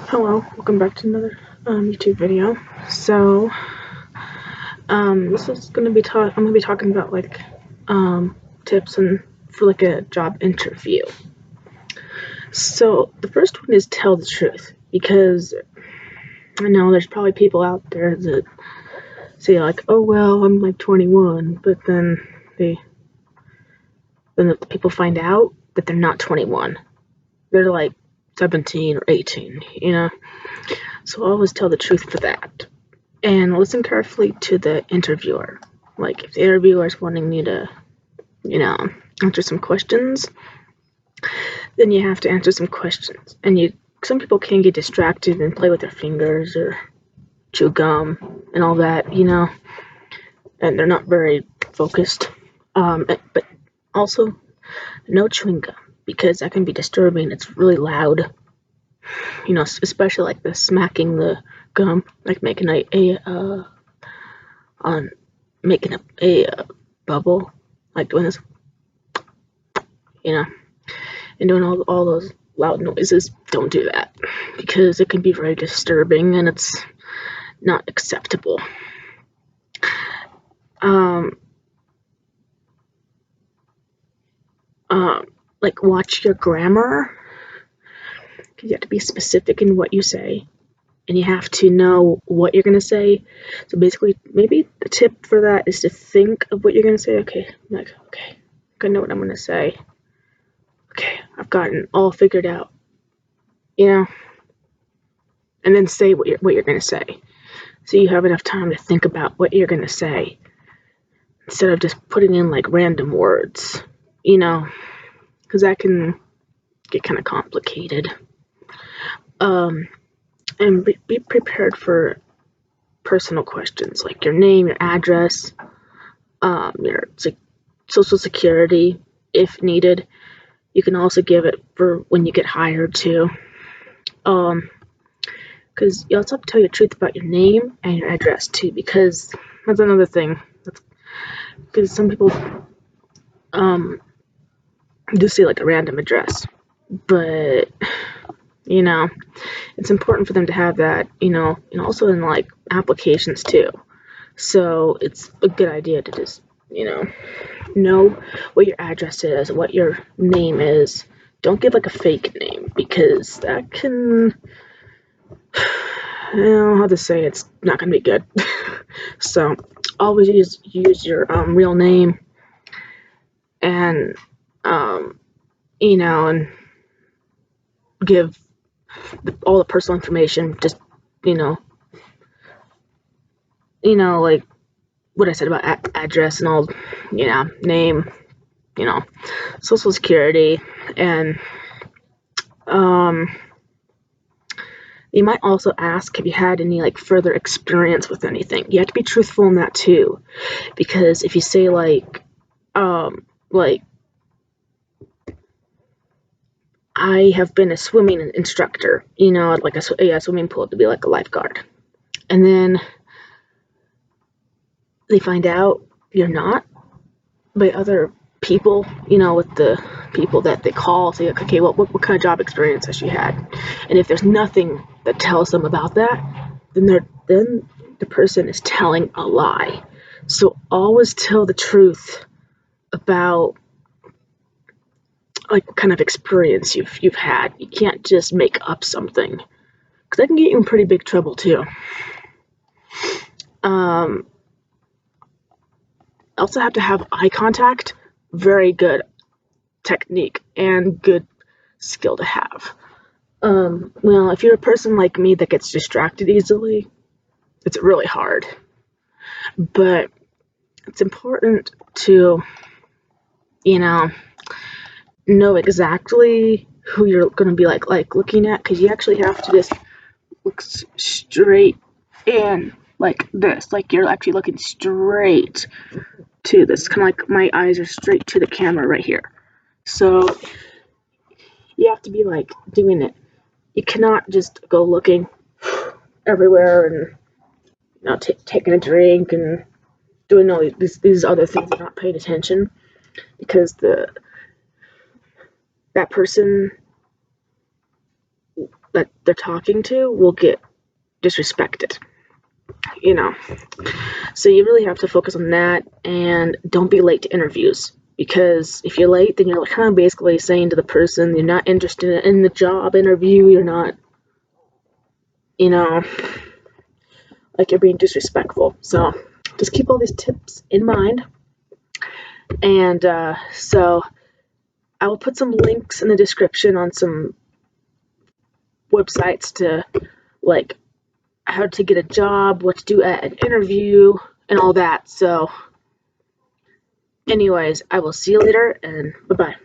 Hello, welcome back to another YouTube video. So, this is gonna be I'm gonna be talking about tips and for like a job interview. So the first one is tell the truth, because I know there's probably people out there that say like, oh well, I'm like 21, but then the people find out that they're not 21. They're like 17 or 18, you know. So always tell the truth for that. And listen carefully to the interviewer. Like, if the interviewer is wanting you to, answer some questions, then you have to answer some questions. And some people can get distracted and play with their fingers or chew gum and all that, and they're not very focused. But also, no chewing gum, because that can be disturbing. It's really loud, especially like the smacking the gum, like making a bubble, like doing this, and doing all those loud noises. Don't do that, because it can be very disturbing and it's not acceptable. Like, watch your grammar, because you have to be specific in what you say, and you have to know what you're going to say. So basically, maybe the tip for that is to think of what you're going to say. Okay, I know what I'm going to say. Okay, I've gotten all figured out, and then say what you're going to say. So you have enough time to think about what you're going to say, instead of just putting in like random words, because that can get kind of complicated. And be prepared for personal questions like your name, your address, your social security if needed. You can also give it for when you get hired too. Because you also have to tell your truth about your name and your address too, because that's another thing. Because some people just say like a random address, but it's important for them to have that, and also in like applications too. So it's a good idea to just, know what your address is, what your name is. Don't give like a fake name, because that can, how to say, it's not going to be good. So always use your real name, and and give all the personal information. Just like what I said about address and all, name, social security, and you might also ask, have you had any like further experience with anything? You have to be truthful in that too, because if you say like I have been a swimming instructor, at like a swimming pool, to be like a lifeguard, and then they find out you're not by other people, with the people that they call, say, like, okay, well, what kind of job experience has she had? And if there's nothing that tells them about that, then the person is telling a lie. So always tell the truth about like what kind of experience you've had. You can't just make up something, because that can get you in pretty big trouble too. Also have to have eye contact. Very good technique and good skill to have. Well, if you're a person like me that gets distracted easily, it's really hard. But it's important to, know exactly who you're going to be like looking at, because you actually have to just look straight in like this, like you're actually looking straight to this, kind of like my eyes are straight to the camera right here. So you have to be like doing it. You cannot just go looking everywhere and taking a drink and doing all these other things and not paying attention, because that person that they're talking to will get disrespected, you know. So you really have to focus on that, and don't be late to interviews, because if you're late, then you're kind of basically saying to the person you're not interested in the job interview. You're not, you know, like you're being disrespectful. So just keep all these tips in mind. And so I will put some links in the description on some websites to, like, how to get a job, what to do at an interview, and all that. So anyways, I will see you later, and bye-bye.